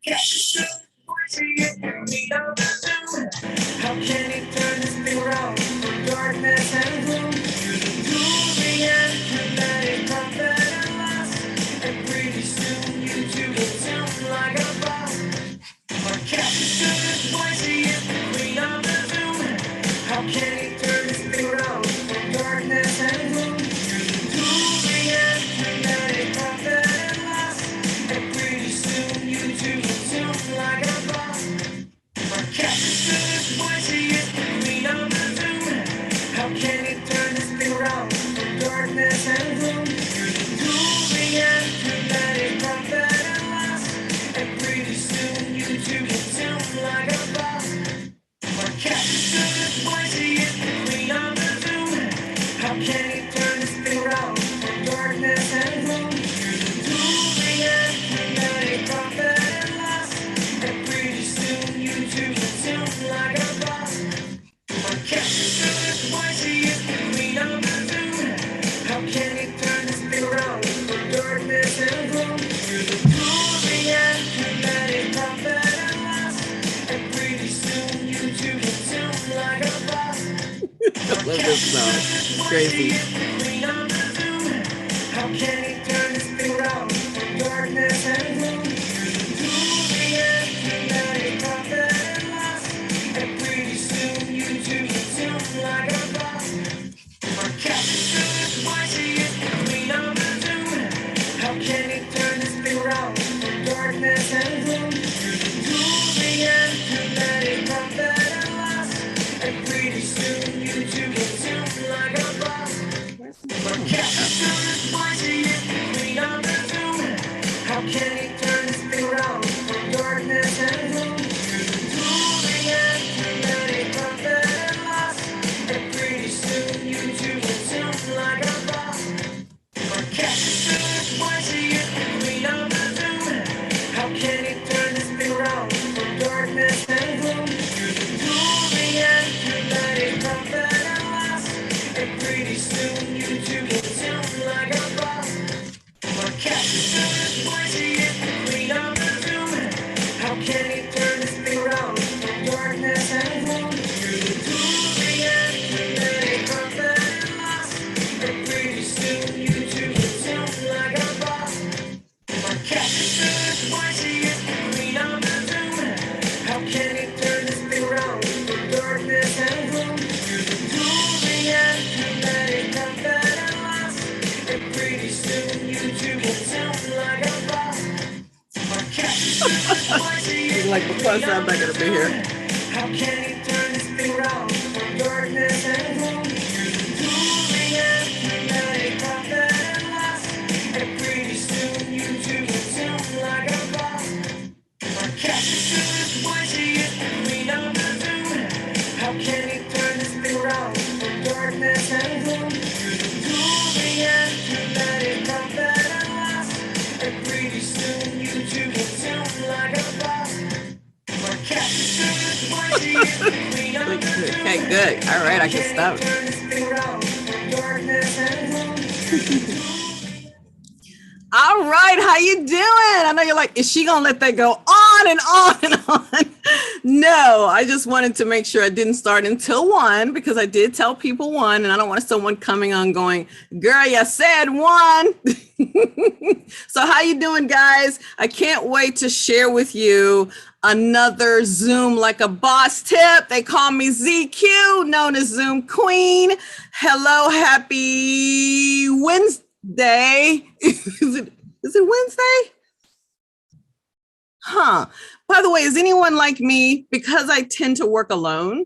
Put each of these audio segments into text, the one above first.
How can he turn this thing around from darkness and gloom to the end? That is profit and loss. And pretty soon you two will sound like a boss. Our captain stood his voice, he is the queen of the Zoom. How can he turn this thing around from darkness and gloom to the end? That is profit and loss. And pretty soon you two will sound like a boss. Our captain stood his voice, he is the queen of the Zoom. How can he turn this thing around from darkness and gloom to the end? That is profit and loss. And pretty soon you two will sound like a boss. Our captain stood his voice, he is the queen of the Zoom. How can he turn this thing around from darkness and gloom to the end? That is profit and loss. And pretty soon you two will sound like a boss. Our captain stood his voice, he is the queen of the Zoom. How can he turn this thing around from darkness and gloom to the end? That is profit and loss. And pretty soon you two will sound like a boss. I love this song. Crazy. How can he turn this thing around from darkness and gloom to the end? That is profit and loss. And pretty soon you two will sound like a boss. Our captain stood his voice, he is the queen of the Zoom. How can he turn this thing around from darkness and gloom to the end? That is profit and loss. And pretty soon you two will sound like a boss. Our captain stood his voice, he is the queen of the Zoom. How can he turn this thing around from darkness and gloom to the end? That is profit and loss. And pretty soon you two will sound like a boss. Our captain stood his voice, he is the queen of the Zoom. How can he turn this thing around from darkness and gloom to the end? That is profit and loss. And pretty soon you two will sound like a boss. Our captain stood his voice, he is the queen of the Zoom. How can he turn this thing around from darkness and gloom to the end? That is profit and loss. And pretty soon you two will sound like a boss. Our captain stood his voice, he is the queen of the Zoom. How can he turn this thing around from darkness and gloom to the end? That is profit and loss. And pretty soon you two will sound like a boss. Our captain stood his voice, he is Like, because I'm not gonna be here. how can he turn this thing around from darkness and gloom to the end? That is profit and loss. And pretty soon you two will sound like a boss. Our captain stood his voice, he is the queen of the Zoom. How can he turn this thing around from darkness and gloom to the end? That is profit and loss. And pretty soon you two will sound like a boss. Our captain stood his voice, he is the queen of the Zoom. Okay, good. All right, I can stop. Turn this thing around from darkness and gloom. All right, how you doing? I know you're like, is she gonna let that go on and on and on? No, I just wanted to make sure I didn't start until 1 because I did tell people 1, and I don't want someone coming on going, girl, you said 1. So how you doing, guys? I can't wait to share with you another Zoom like a boss tip. They call me ZQ, known as Zoom Queen. Hello, happy Wednesday. Is it Wednesday? Huh. By the way, is anyone like me? Because I tend to work alone,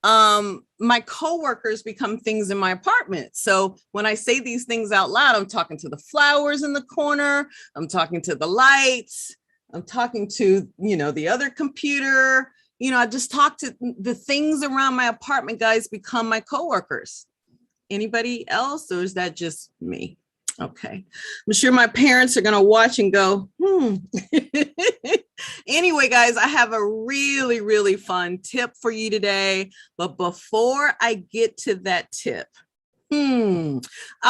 my coworkers become things in my apartment. So when I say these things out loud, I'm talking to the flowers in the corner. I'm talking to the lights. I'm talking to, the other computer. I just talk to the things around my apartment, guys, become my coworkers. Anybody else? Or is that just me? Okay. I'm sure my parents are going to watch and go, Anyway, guys, I have a really, really fun tip for you today. But before I get to that tip, I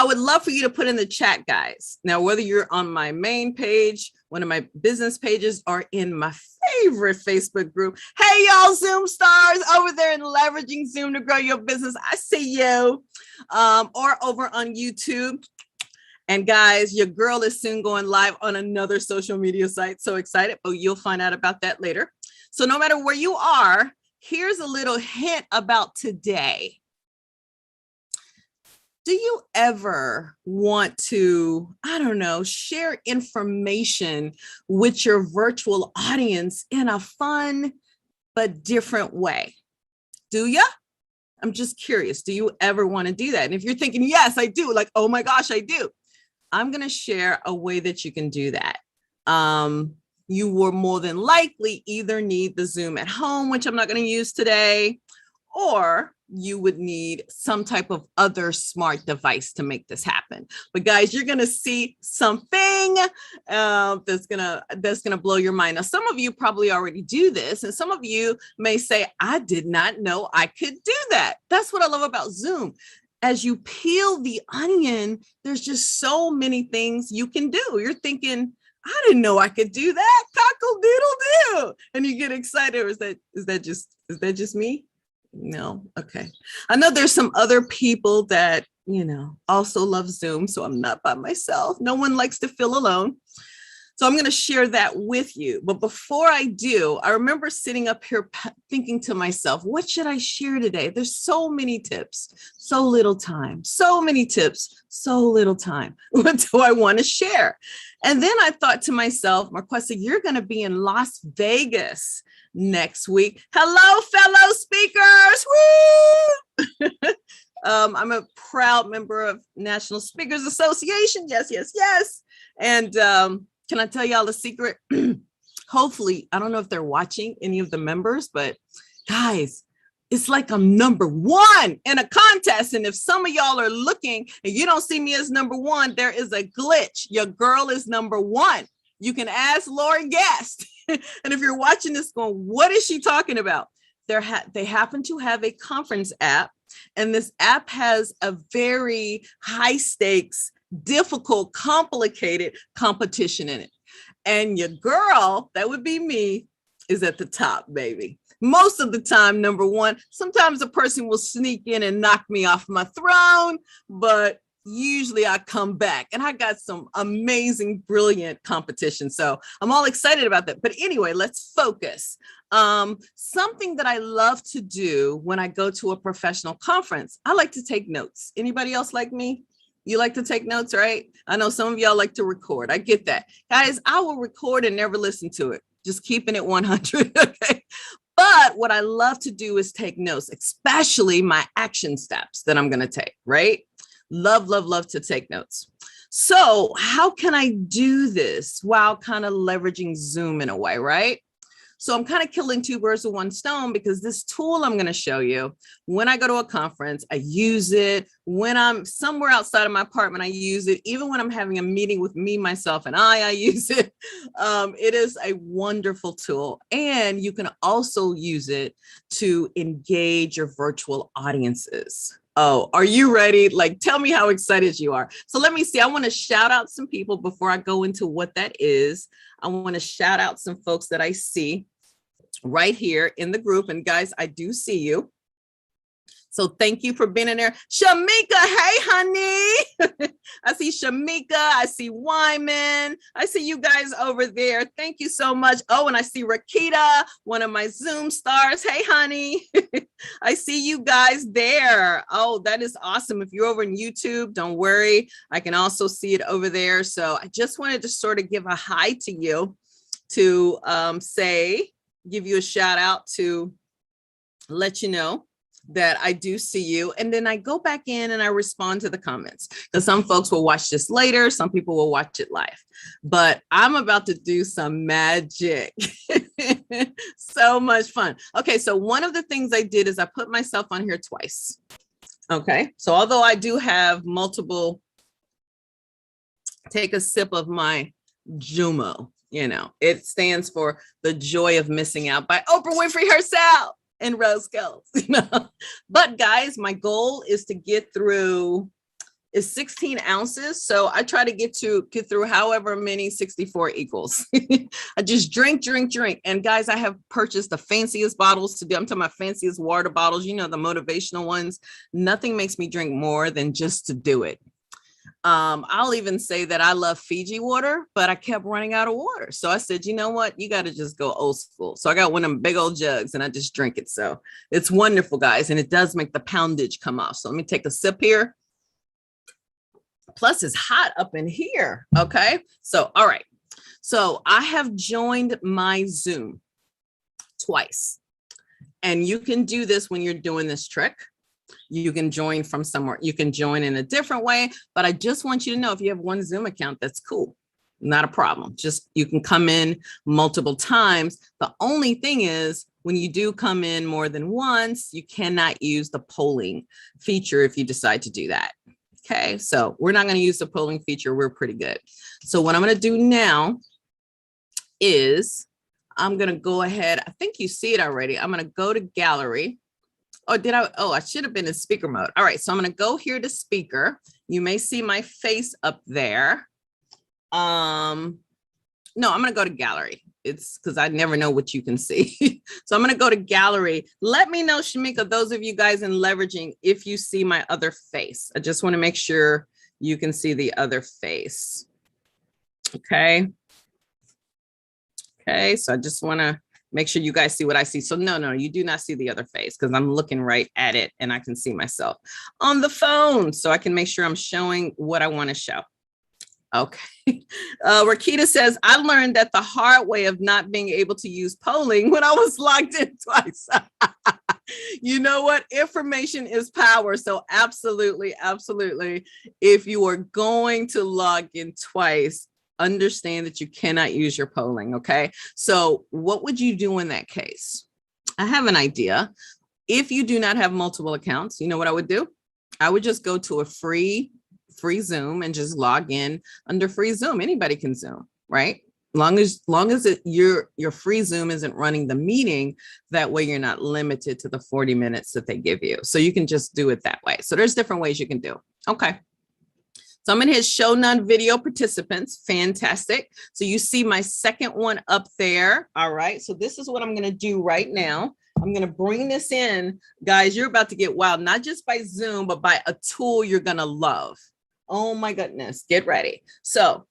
would love for you to put in the chat, guys. Now, whether you're on my main page, one of my business pages, or in my favorite Facebook group. Hey, y'all, Zoom stars over there in Leveraging Zoom to Grow Your Business. I see you. Or over on YouTube. And guys, your girl is soon going live on another social media site. So excited, but you'll find out about that later. So no matter where you are, here's a little hint about today. Do you ever want to, I don't know, share information with your virtual audience in a fun but different way? Do you? I'm just curious. Do you ever want to do that? And if you're thinking, yes, I do, like, oh my gosh, I do. I'm going to share a way that you can do that. You will more than likely either need the Zoom at home, which I'm not going to use today, or you would need some type of other smart device to make this happen. But guys, you're going to see something that's gonna blow your mind. Now, some of you probably already do this, and some of you may say, I did not know I could do that. That's what I love about Zoom. As you peel the onion, there's just so many things you can do. You're thinking, I didn't know I could do that. Cockle-doodle-doo. And you get excited. Or is that just me? No. Okay. I know there's some other people that, also love Zoom. So I'm not by myself. No one likes to feel alone. So I'm going to share that with you. But before I do, I remember sitting up here thinking to myself, what should I share today? There's so many tips, so little time, so many tips, so little time. What do I want to share? And then I thought to myself, Marquessa, you're going to be in Las Vegas next week. Hello, fellow speakers. Woo! I'm a proud member of National Speakers Association. Yes, yes, yes. And can I tell y'all a secret? Hopefully, I don't know if they're watching, any of the members, but guys, it's like I'm number one in a contest. And if some of y'all are looking and you don't see me as number one, there is a glitch. Your girl is number one. You can ask Lauren Guest. And if you're watching this going, what is she talking about? They happen to have a conference app, and this app has a very high stakes, difficult, complicated competition in it. And your girl, that would be me, is at the top, baby. Most of the time, number one. Sometimes a person will sneak in and knock me off my throne, but usually I come back, and I got some amazing, brilliant competition. So I'm all excited about that. But anyway, let's focus. Something that I love to do when I go to a professional conference, I like to take notes. Anybody else like me? You like to take notes, right? I know some of y'all like to record. I get that. Guys, I will record and never listen to it. Just keeping it 100, okay? But what I love to do is take notes, especially my action steps that I'm going to take, right? Love, love, love to take notes. So how can I do this while kind of leveraging Zoom in a way, right? So I'm kind of killing two birds with one stone, because this tool I'm going to show you, when I go to a conference, I use it. When I'm somewhere outside of my apartment, I use it. Even when I'm having a meeting with me, myself, and I use it. It is a wonderful tool. And you can also use it to engage your virtual audiences. Oh, are you ready? Like, tell me how excited you are. So let me see. I want to shout out some people before I go into what that is. I want to shout out some folks that I see right here in the group. And guys, I do see you. So thank you for being in there. Shamika, hey, honey. I see Shamika. I see Wyman. I see you guys over there. Thank you so much. Oh, and I see Rakita, one of my Zoom stars. Hey, honey. I see you guys there. Oh, that is awesome. If you're over in YouTube, don't worry. I can also see it over there. So I just wanted to sort of give a hi to you, to give you a shout out, to let you know that I do see you. And then I go back in and I respond to the comments, because some folks will watch this later. Some people will watch it live, but I'm about to do some magic. So much fun. Okay. So one of the things I did is I put myself on here twice. Okay. So although I do have multiple, take a sip of my Jumo, it stands for The Joy of Missing Out by Oprah Winfrey herself and Rose Kells. But guys, my goal is to get through is 16 ounces. So I try to get through however many 64 equals. I just drink. And guys, I have purchased the fanciest bottles to do. I'm talking about fanciest water bottles, you know, the motivational ones. Nothing makes me drink more than just to do it. I'll even say that I love Fiji water, but I kept running out of water. So I said, you know what? You got to just go old school. So I got one of them big old jugs and I just drink it. So it's wonderful, guys. And it does make the poundage come off. So let me take a sip here. Plus it's hot up in here. Okay. So, all right. So I have joined my Zoom twice. And you can do this when you're doing this trick. You can join from somewhere. You can join in a different way, but I just want you to know if you have one Zoom account, that's cool. Not a problem. Just you can come in multiple times. The only thing is when you do come in more than once, you cannot use the polling feature if you decide to do that. Okay, so we're not going to use the polling feature. We're pretty good. So what I'm going to do now is I'm going to go ahead. I think you see it already. I'm going to go to gallery. Oh, did I? Oh, I should have been in speaker mode. All right, so I'm going to go here to speaker. You may see my face up there. No, I'm going to go to gallery. It's because I never know what you can see. So I'm going to go to gallery. Let me know, Shamika, those of you guys in leveraging, if you see my other face. I just want to make sure you can see the other face. Okay. Okay, so I just want to make sure you guys see what I see. So no, you do not see the other face because I'm looking right at it and I can see myself on the phone. So I can make sure I'm showing what I want to show. Okay. Rakita says, I learned that the hard way of not being able to use polling when I was logged in twice. You know what? Information is power. So absolutely. If you are going to log in twice, understand that you cannot use your polling. Okay. So what would you do in that case? I have an idea. If you do not have multiple accounts, you know what I would do? I would just go to a free Zoom and just log in under free Zoom. Anybody can Zoom, right? Long as your free Zoom isn't running the meeting, that way you're not limited to the 40 minutes that they give you. So you can just do it that way. So there's different ways you can do. Okay. So I'm going to hit show none video participants. Fantastic. So you see my second one up there. All right. So this is what I'm going to do right now. I'm going to bring this in. Guys, you're about to get wild, not just by Zoom, but by a tool you're going to love. Oh my goodness. Get ready. So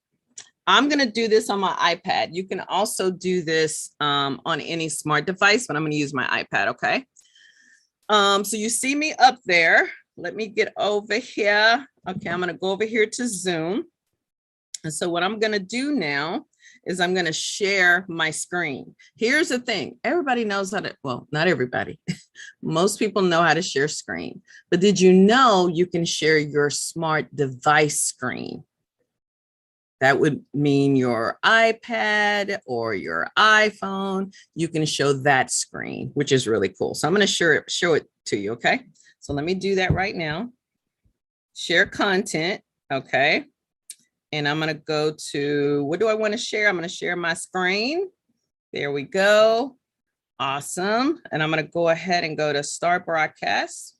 I'm going to do this on my iPad. You can also do this on any smart device, but I'm going to use my iPad. Okay. So you see me up there. Let me get over here. Okay. I'm going to go over here to Zoom. And so what I'm going to do now is I'm going to share my screen. Here's the thing. Everybody knows how to, well, not everybody. Most people know how to share screen, but did you know you can share your smart device screen? That would mean your iPad or your iPhone. You can show that screen, which is really cool. So I'm going to show it to you. Okay. So let me do that right now. Share content. Okay. And I'm going to go to, what do I want to share? I'm going to share my screen. There we go. Awesome. And I'm going to go ahead and go to start broadcast.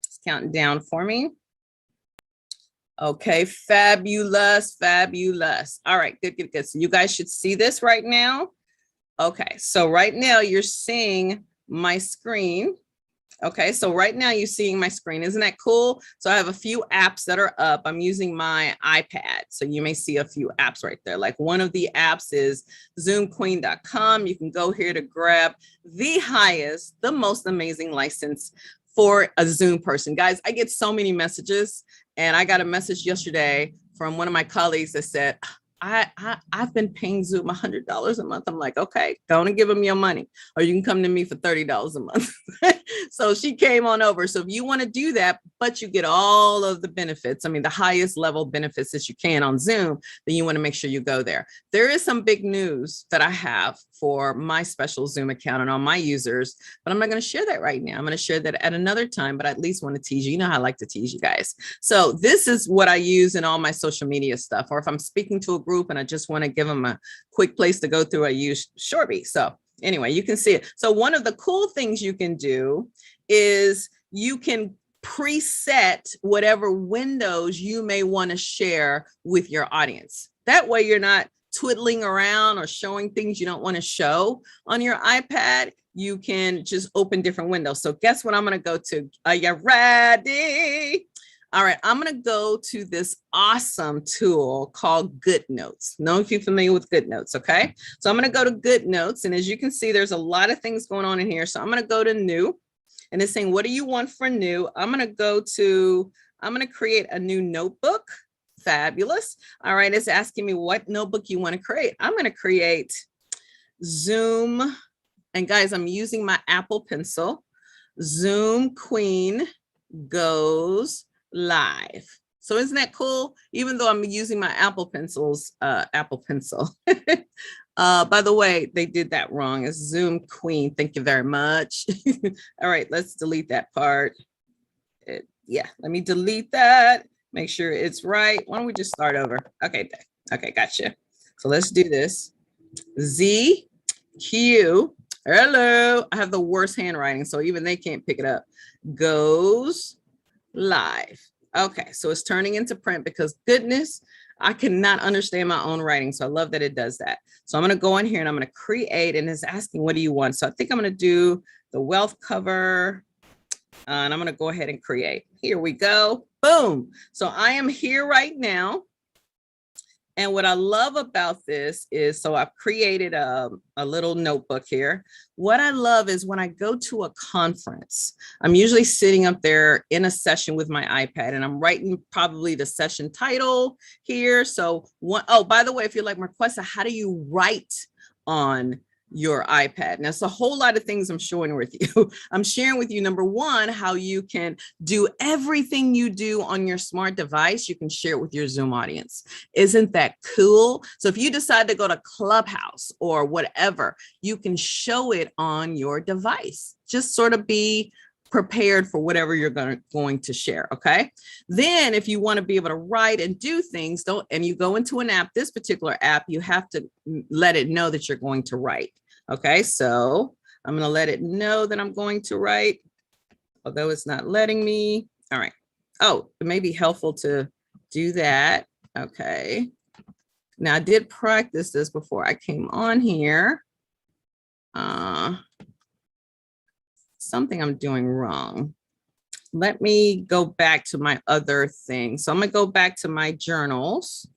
It's counting down for me. Okay. Fabulous. All right. Good. So you guys should see this right now. Okay. So right now you're seeing my screen. Okay, so right now you're seeing my screen. Isn't that cool? So I have a few apps that are up. I'm using my iPad. So you may see a few apps right there. Like one of the apps is zoomqueen.com. You can go here to grab the highest, the most amazing license for a Zoom person. Guys, I get so many messages, and I got a message yesterday from one of my colleagues that said, I've been paying Zoom $100 a month. I'm like, okay, go on and give them your money, or you can come to me for $30 a month. So she came on over. So if you want to do that, but you get all of the benefits, I mean, the highest level benefits that you can on Zoom, then you want to make sure you go there. There is some big news that I have for my special Zoom account and all my users, but I'm not going to share that right now. I'm going to share that at another time, but I at least want to tease you. You know how I like to tease you guys. So this is what I use in all my social media stuff, or if I'm speaking to a group and I just want to give them a quick place to go through, I use Shorby. So anyway, you can see it. So one of the cool things you can do is you can preset whatever windows you may want to share with your audience. That way you're not twiddling around or showing things you don't want to show on your iPad. You can just open different windows. So guess what I'm going to go to? Are you ready? All right, I'm going to go to this awesome tool called GoodNotes. Know if you're familiar with GoodNotes, okay? So I'm going to go to GoodNotes, and as you can see, there's a lot of things going on in here. So I'm going to go to New, and it's saying, what do you want for new? I'm going to create a new notebook. Fabulous. All right, it's asking me what notebook you want to create. I'm going to create Zoom, and guys, I'm using my Apple Pencil. Zoom Queen Goes Live. So isn't that cool? Even though I'm using my Apple Pencil. By the way, they did that wrong. It's Zoom Queen. Thank you very much. All right, let's delete that part. Yeah, let me delete that. Make sure it's right. Why don't we just start over? Okay, gotcha. So let's do this. ZQ. Hello. I have the worst handwriting, so even they can't pick it up. Goes live. Okay, so it's turning into print because goodness, I cannot understand my own writing. So I love that it does that. So I'm going to go in here and I'm going to create, and it's asking, what do you want? So I think I'm going to do the wealth cover, and I'm going to go ahead and create. Here we go. Boom. So I am here right now. And what I love about this is, so I've created a little notebook here. What I love is when I go to a conference, I'm usually sitting up there in a session with my iPad, and I'm writing probably the session title here. So oh, by the way, if you're like, Marquessa, how do you write on your iPad? Now, it's a whole lot of things I'm showing with you. I'm sharing with you, number one, how you can do everything you do on your smart device. You can share it with your Zoom audience. Isn't that cool? So if you decide to go to Clubhouse or whatever, you can show it on your device. Just sort of be prepared for whatever you're going to share. Okay. Then if you want to be able to write and do things, and you go into an app, this particular app, you have to let it know that you're going to write. Okay, so I'm going to let it know that I'm going to write, although it's not letting me. All right. Oh, it may be helpful to do that. Okay. Now I did practice this before I came on here. Something I'm doing wrong. Let me go back to my other thing. So I'm going to go back to my journals.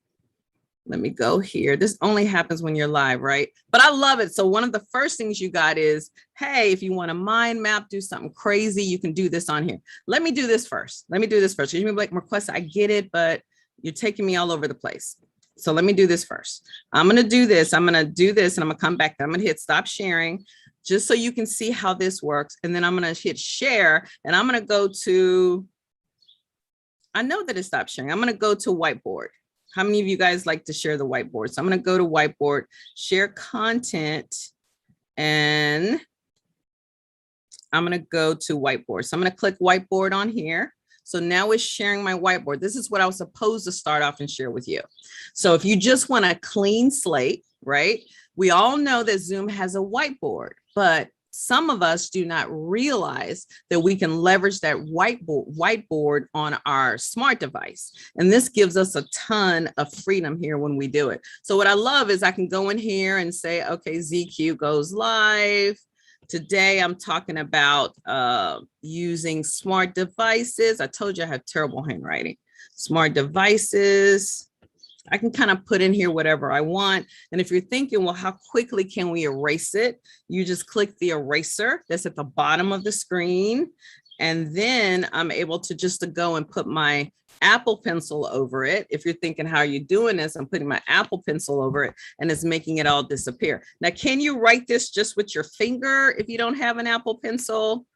Let me go here. This only happens when you're live, right? But I love it. So one of the first things you got is, hey, if you want a mind map, do something crazy, you can do this on here. Let me do this first. You may be like, Marquessa, I get it, but you're taking me all over the place. So let me do this first. I'm going to do this. I'm going to do this, and I'm going to come back. I'm going to hit stop sharing just so you can see how this works. And then I'm going to hit share, and I'm going to go to, I know that it stopped sharing. I'm going to go to whiteboard. How many of you guys like to share the whiteboard? So I'm going to go to whiteboard, share content, and I'm going to go to whiteboard. So I'm going to click whiteboard on here. So now it's sharing my whiteboard. This is what I was supposed to start off and share with you. So if you just want a clean slate, right? We all know that Zoom has a whiteboard, but some of us do not realize that we can leverage that whiteboard on our smart device. And this gives us a ton of freedom here when we do it. So what I love is I can go in here and say, okay, ZQ goes live. Today, I'm talking about using smart devices. I told you I have terrible handwriting. Smart devices. I can kind of put in here whatever I want. And if you're thinking, well, how quickly can we erase it? You just click the eraser that's at the bottom of the screen. And then I'm able to just to go and put my Apple Pencil over it. If you're thinking, how are you doing this? I'm putting my Apple Pencil over it, and it's making it all disappear. Now, can you write this just with your finger if you don't have an Apple Pencil?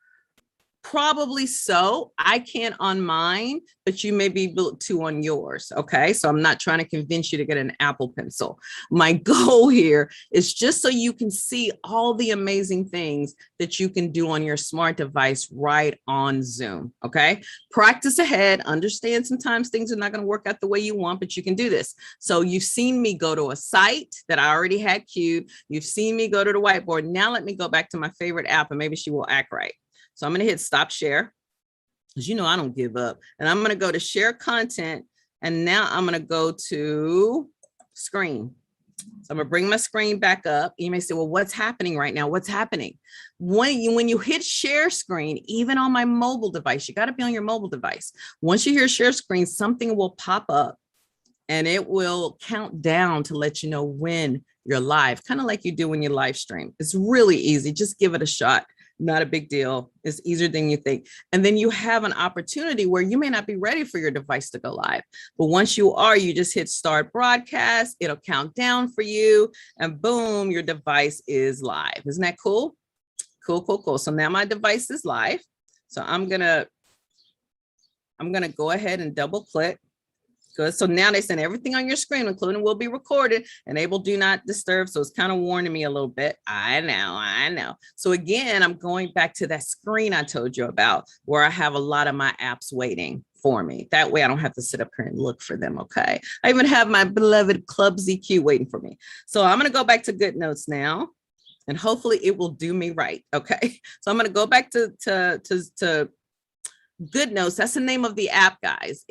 Probably so. I can't on mine, but you may be able to on yours. Okay. So I'm not trying to convince you to get an Apple Pencil. My goal here is just so you can see all the amazing things that you can do on your smart device right on Zoom. Okay. Practice ahead. Understand sometimes things are not going to work out the way you want, but you can do this. So you've seen me go to a site that I already had queued. You've seen me go to the whiteboard. Now let me go back to my favorite app, and maybe she will act right. So I'm going to hit stop share. because you know I don't give up. And I'm going to go to share content. And now I'm going to go to screen. So I'm going to bring my screen back up. You may say, well, what's happening right now? What's happening? When you hit share screen, even on my mobile device, you got to be on your mobile device. Once you hear share screen, something will pop up and it will count down to let you know when you're live, kind of like you do when you live stream. It's really easy. Just give it a shot. Not a big deal. It's easier than you think. And then you have an opportunity where you may not be ready for your device to go live. But once you are, you just hit start broadcast. It'll count down for you. And boom, your device is live. Isn't that cool? Cool, cool, cool. So now my device is live. So I'm gonna go ahead and double click. Good. So now they send everything on your screen, including will be recorded, enable do not disturb. So it's kind of warning me a little bit. I know. So again, I'm going back to that screen I told you about where I have a lot of my apps waiting for me. That way I don't have to sit up here and look for them. Okay. I even have my beloved Club ZQ waiting for me. So I'm going to go back to GoodNotes now and hopefully it will do me right. Okay. So I'm going to go back to GoodNotes. That's the name of the app, guys.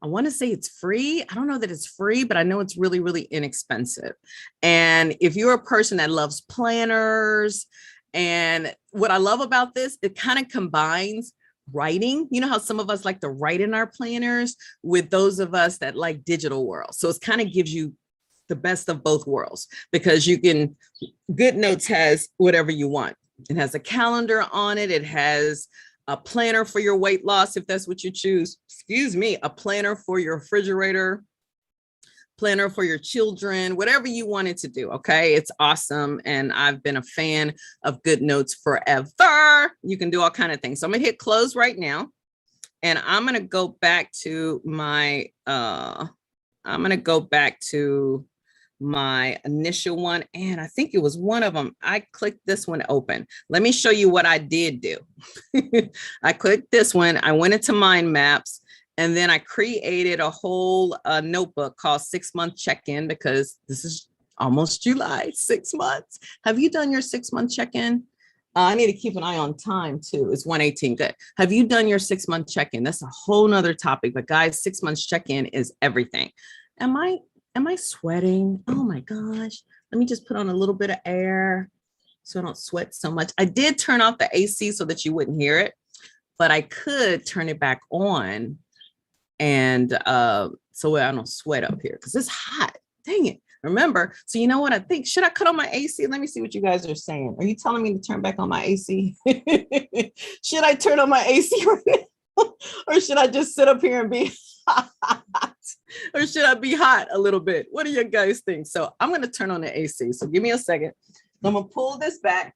I want to say it's free. I don't know that it's free, but I know it's really, really inexpensive. And if you're a person that loves planners, and what I love about this, it kind of combines writing. You know how some of us like to write in our planners with those of us that like digital world. So it kind of gives you the best of both worlds because GoodNotes has whatever you want. It has a calendar on it. It has a planner for your weight loss, if that's what you choose. Excuse me, a planner for your refrigerator, planner for your children, whatever you wanted to do. Okay, it's awesome. And I've been a fan of GoodNotes forever. You can do all kinds of things. So I'm gonna hit close right now. And I'm gonna go back to my, my initial one, and I think it was one of them. I clicked this one open. Let me show you what I did do. I clicked this one. I went into mind maps, and then I created a whole notebook called 6-month check-in because this is almost July, 6 months. Have you done your 6-month check-in? I need to keep an eye on time too. It's 1:18. Good. Have you done your 6-month check-in? That's a whole nother topic, but guys, 6 months check-in is everything. Am I sweating? Oh my gosh. Let me just put on a little bit of air so I don't sweat so much. I did turn off the AC so that you wouldn't hear it, but I could turn it back on and so I don't sweat up here because it's hot. Dang it. Remember, so you know what I think? Should I cut on my AC? Let me see what you guys are saying. Are you telling me to turn back on my AC? Should I turn on my AC right now? Or should I just sit up here and be hot? Or should I be hot a little bit? What do you guys think? So I'm going to turn on the AC. So give me a second. I'm going to pull this back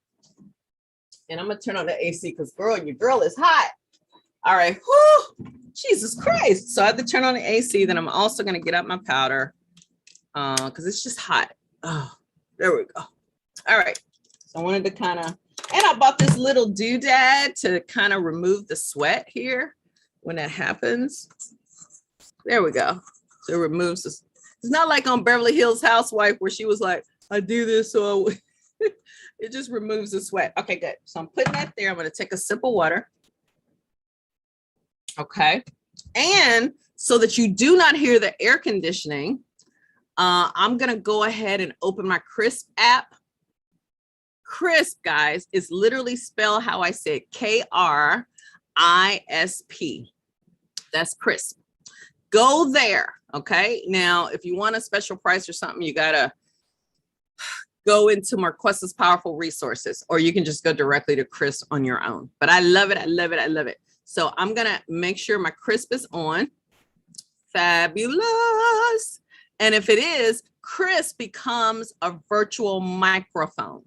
and I'm going to turn on the AC because your girl is hot. All right. Whew. Jesus Christ. So I have to turn on the AC. Then I'm also going to get out my powder because it's just hot. Oh, there we go. All right. So I wanted to kind of, and I bought this little doodad to kind of remove the sweat here when that happens. There we go. So it removes this. It's not like on Beverly Hills Housewife where she was like, I do this so it just removes the sweat. Okay, good. So I'm putting that there. I'm going to take a sip of water. Okay. And so that you do not hear the air conditioning, I'm going to go ahead and open my Krisp app. Krisp, guys, is literally spelled how I said, Krisp. That's Krisp. Go there. Okay. Now, if you want a special price or something, you got to go into Marquesas Powerful Resources, or you can just go directly to Krisp on your own. But I love it. I love it. I love it. So I'm going to make sure my Krisp is on. Fabulous. And if it is, Krisp becomes a virtual microphone.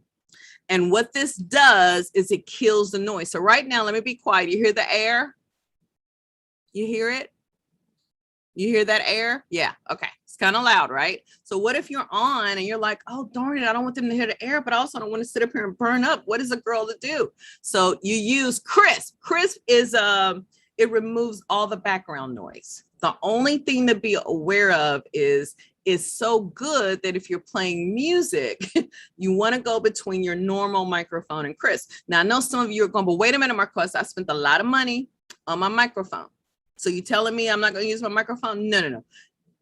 And what this does is it kills the noise. So right now, let me be quiet. You hear the air? You hear it? You hear that air? Yeah. Okay. It's kind of loud, right? So what if you're on and you're like, oh, darn it, I don't want them to hear the air, but I also don't want to sit up here and burn up. What is a girl to do? So you use Krisp. Krisp is, it removes all the background noise. The only thing to be aware of is so good that if you're playing music, you want to go between your normal microphone and Krisp. Now, I know some of you are going, but wait a minute, Marquez, I spent a lot of money on my microphone. So you telling me I'm not going to use my microphone? No, no, no.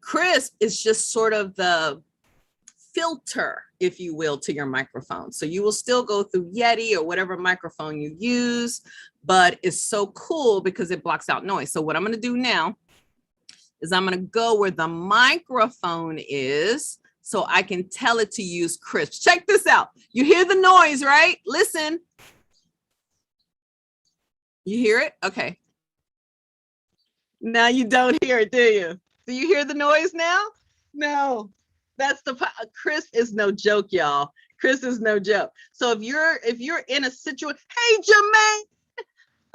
Crisp is just sort of the filter, if you will, to your microphone. So you will still go through Yeti or whatever microphone you use, but it's so cool because it blocks out noise. So what I'm going to do now is I'm going to go where the microphone is so I can tell it to use Crisp. Check this out. You hear the noise, right? Listen. You hear it? Okay. Now you don't hear it, do you? Do you hear the noise now? No. That's the Crisp is no joke, y'all. Crisp is no joke. So if you're in a situation, hey Jermaine.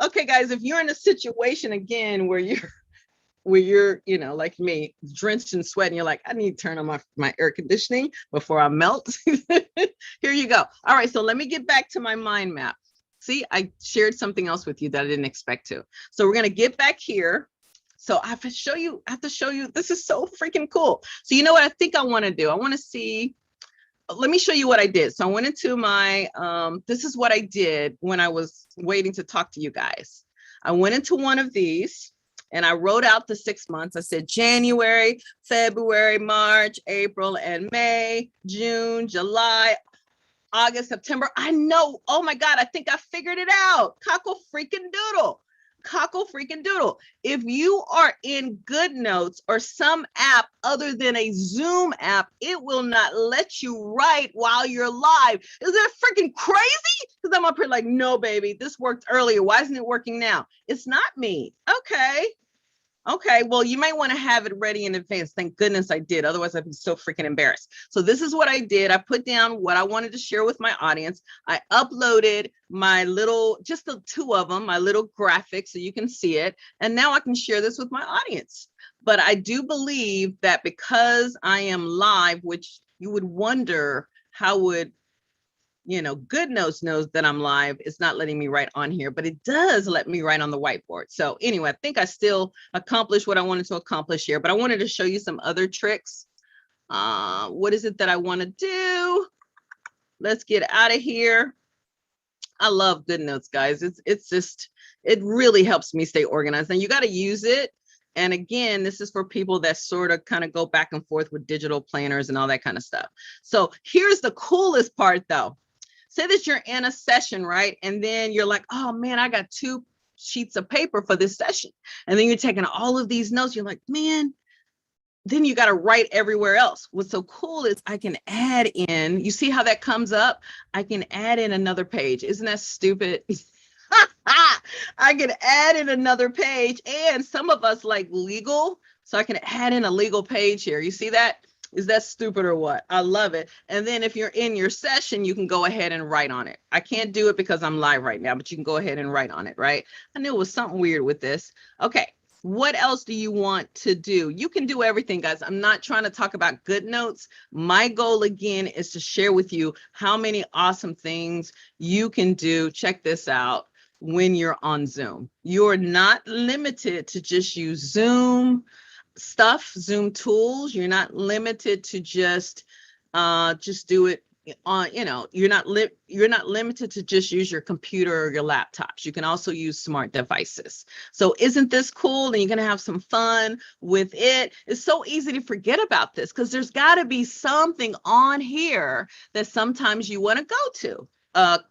Okay, guys, if you're in a situation again where you're, you know, like me, drenched in sweat, and you're like, I need to turn on my air conditioning before I melt. Here you go. All right, so let me get back to my mind map. See, I shared something else with you that I didn't expect to. So we're gonna get back here. So I have to show you, this is so freaking cool. So you know what I think I wanna do? I wanna see, let me show you what I did. So I went into my, this is what I did when I was waiting to talk to you guys. I went into one of these and I wrote out the 6 months. I said January, February, March, April, and May, June, July, August, September. I know. Oh my God. I think I figured it out. Cockle freaking doodle. Cockle freaking doodle. If you are in GoodNotes or some app other than a Zoom app, it will not let you write while you're live. Is that freaking crazy? Because I'm up here like, no, baby, this worked earlier. Why isn't it working now? It's not me. Okay. Okay, well, you might want to have it ready in advance. Thank goodness I did. Otherwise, I'd be so freaking embarrassed. So this is what I did. I put down what I wanted to share with my audience. I uploaded my little, just the 2 of them, my little graphics so you can see it. And now I can share this with my audience. But I do believe that because I am live, which you would wonder how would, you know, GoodNotes knows that I'm live. It's not letting me write on here, but it does let me write on the whiteboard. So anyway, I think I still accomplished what I wanted to accomplish here, but I wanted to show you some other tricks. What is it that I want to do? Let's get out of here. I love GoodNotes, guys. It's just, it really helps me stay organized, and you got to use it. And again, this is for people that sort of kind of go back and forth with digital planners and all that kind of stuff. So here's the coolest part though. Say that you're in a session, right? And then you're like, oh man, I got 2 sheets of paper for this session. And then you're taking all of these notes. You're like, man, then you got to write everywhere else. What's so cool is I can add in, you see how that comes up? I can add in another page. Isn't that stupid? I can add in another page, and some of us like legal. So I can add in a legal page here. You see that? Is that stupid or what? I love it. And then if you're in your session, you can go ahead and write on it. I can't do it because I'm live right now, but you can go ahead and write on it, right? I knew it was something weird with this. Okay, what else do you want to do? You can do everything, guys. I'm not trying to talk about GoodNotes. My goal, again, is to share with you how many awesome things you can do. Check this out. When you're on Zoom, you're not limited to just use Zoom stuff, Zoom tools. You're not limited to just do it on, you know, you're not limited to just use your computer or your laptops. You can also use smart devices. So isn't this cool? And you're going to have some fun with it. It's so easy to forget about this because there's got to be something on here that sometimes you want to go to.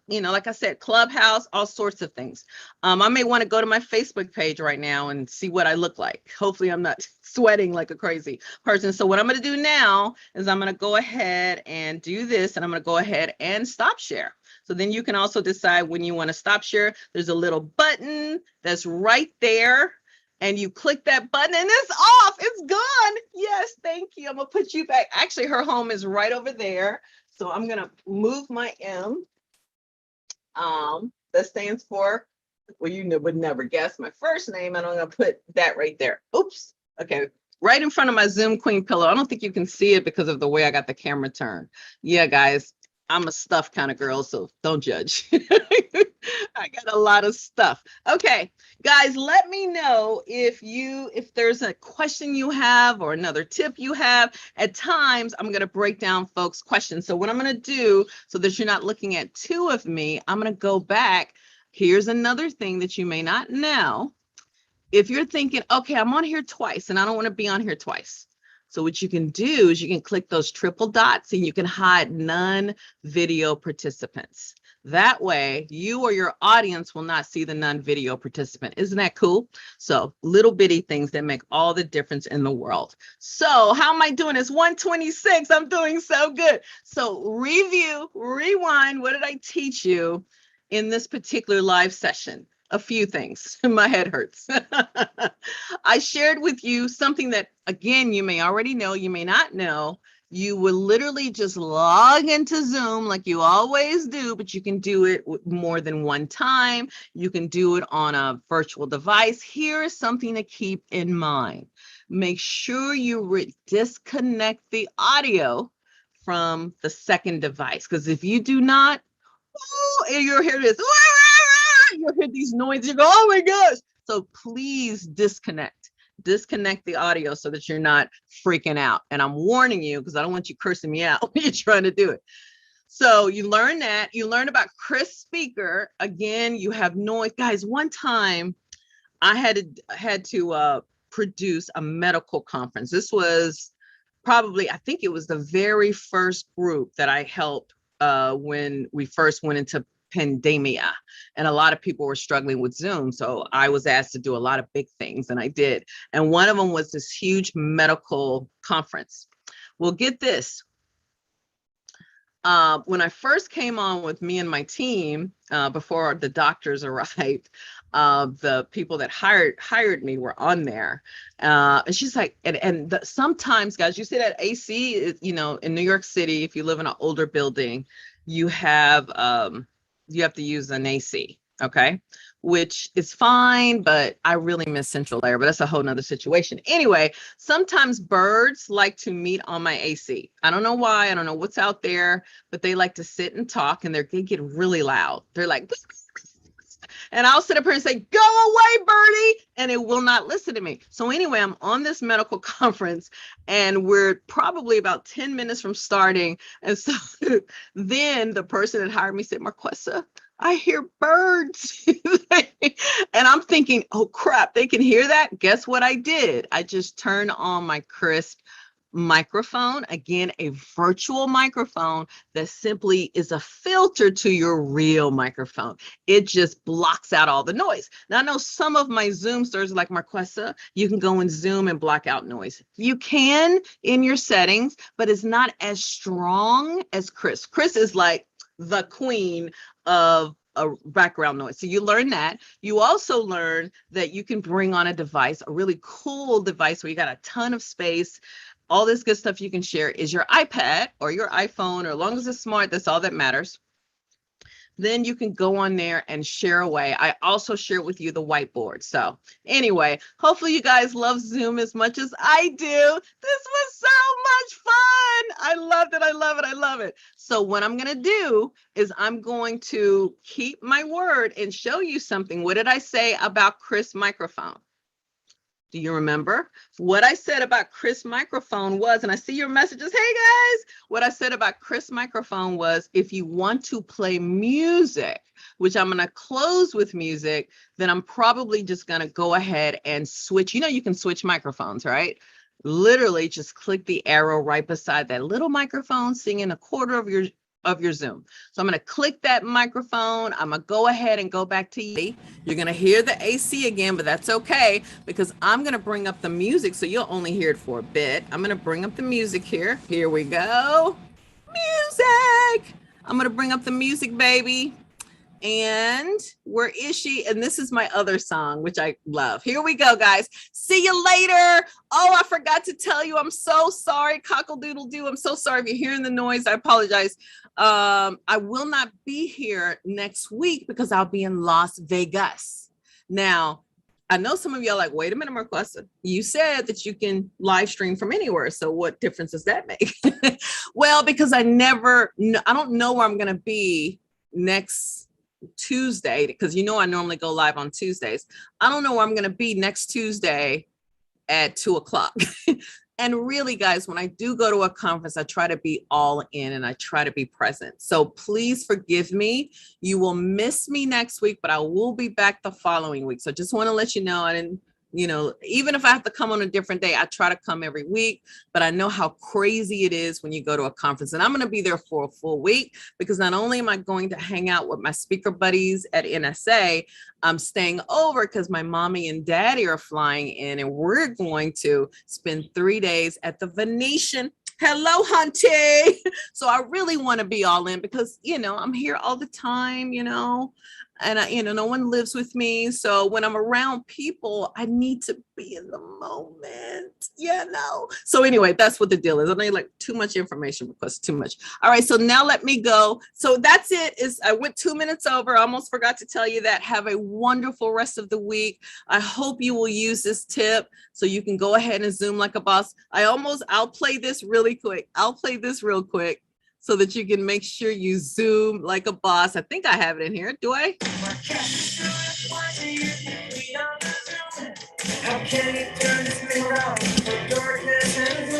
You know, like I said, Clubhouse, all sorts of things. I may want to go to my Facebook page right now and see what I look like. Hopefully I'm not sweating like a crazy person. So what I'm going to do now is I'm going to go ahead and do this, and I'm going to go ahead and stop share. So then you can also decide when you want to stop share. There's a little button that's right there, and you click that button and it's off. It's gone. Yes, thank you. I'm going to put you back. Actually, her home is right over there. So I'm going to move my M. That stands for, well, you would never guess my first name, and I'm gonna put that right there. Oops. Okay, right in front of my Zoom Queen pillow. I don't think you can see it because of the way I got the camera turned. Yeah, guys, I'm a stuff kind of girl, so don't judge. I got a lot of stuff. Okay, guys, let me know if there's a question you have or another tip you have. At times, I'm going to break down folks' questions. So what I'm going to do, so that you're not looking at 2 of me, I'm going to go back. Here's another thing that you may not know. if you're thinking, okay, I'm on here twice and I don't want to be on here twice. So what you can do is you can click those triple dots and you can hide non-video participants. That way you or your audience will not see the non-video participant. Isn't that cool? So little bitty things that make all the difference in the world. So how am I doing? It's 1:26. I'm doing so good. So review, rewind. What did I teach you in this particular live session? A few things. My head hurts. I shared with you something that, again, you may already know, you may not know. You will literally just log into Zoom like you always do, but you can do it more than one time. You can do it on a virtual device. Here is something to keep in mind. Make sure you disconnect the audio from the second device, because if you do not, you'll hear this. You'll hear these noises. You go, oh my gosh. So please disconnect the audio so that you're not freaking out. And I'm warning you because I don't want you cursing me out when you're trying to do it. So you learn that. You learn about Chris Speaker. Again, you have noise. Guys, one time I had to produce a medical conference. This was probably, I think it was the very first group that I helped when we first went into pandemia, and a lot of people were struggling with Zoom. So I was asked to do a lot of big things, and I did. And one of them was this huge medical conference. Well, get this. When I first came on with me and my team, before the doctors arrived, the people that hired me were on there. And she's like, sometimes, guys, you see that AC, in New York City, if you live in an older building, you have to use an AC, okay? Which is fine, but I really miss central air, but that's a whole nother situation. Anyway, sometimes birds like to meet on my AC. I don't know why, I don't know what's out there, but they like to sit and talk, and they get really loud. They're like, and I'll sit up here and say, go away, birdie, and it will not listen to me. So anyway, I'm on this medical conference, and we're probably about 10 minutes from starting. And so then the person that hired me said, Marquessa, I hear birds. And I'm thinking, oh crap, they can hear that? Guess what I did? I just turned on my Crisp microphone, again, a virtual microphone that simply is a filter to your real microphone. It just blocks out all the noise. Now, I know some of my Zoom stars like Marquessa, you can go in Zoom and block out noise. You can in your settings, but it's not as strong as Chris. Chris is like the queen of a background noise. So you learn that. You also learn that you can bring on a device, a really cool device where you got a ton of space. All this good stuff you can share is your iPad or your iPhone, or as long as it's smart, that's all that matters. Then you can go on there and share away. I also share with you the whiteboard. So anyway, hopefully you guys love Zoom as much as I do. This was so much fun. I loved it. I love it. I love it. So what I'm going to do is I'm going to keep my word and show you something. What did I say about Chris microphone? Do you remember? What I said about Chris microphone was, and I see your messages, hey guys, what I said about Chris microphone was, if you want to play music, which I'm going to close with music, then I'm probably just going to go ahead and switch. You can switch microphones, right? Literally just click the arrow right beside that little microphone, singing a quarter of your Zoom. So I'm going to click that microphone. I'm going to go ahead and go back to you. You're going to hear the AC again, but that's okay, because I'm going to bring up the music, so you'll only hear it for a bit. I'm going to bring up the music here. Here we go. Music. I'm going to bring up the music, baby. And where is she? And this is my other song, which I love. Here we go, guys. See you later. Oh, I forgot to tell you, I'm so sorry. Cockle-doodle-doo. I'm so sorry if you're hearing the noise. I apologize. I will not be here next week because I'll be in Las Vegas. Now, I know some of y'all like, wait a minute, Marquessa, you said that you can live stream from anywhere. So what difference does that make? Well, because I don't know where I'm going to be next Tuesday, because I normally go live on Tuesdays. I don't know where I'm going to be next Tuesday at 2:00. And really, guys, when I do go to a conference, I try to be all in and I try to be present. So please forgive me. You will miss me next week, but I will be back the following week. So just want to let you know, I didn't you know, even if I have to come on a different day, I try to come every week, but I know how crazy it is when you go to a conference. And I'm going to be there for a full week because not only am I going to hang out with my speaker buddies at NSA, I'm staying over because my mommy and daddy are flying in, and we're going to spend 3 days at the Venetian. Hello, Hunty. So I really want to be all in because, you know, I'm here all the time, you know, and I, you know, no one lives with me. So when I'm around people, I need to be in the moment, you know. So anyway, that's what the deal is. I know like too much information because too much. All right, so now let me go. So that's it. I went 2 minutes over. I almost forgot to tell you that. Have a wonderful rest of the week. I hope you will use this tip so you can go ahead and Zoom like a boss. I'll play this really quick. I'll play this real quick so that you can make sure you Zoom like a boss. I think I have it in here. Do I? How can you turn this thing around for darkness and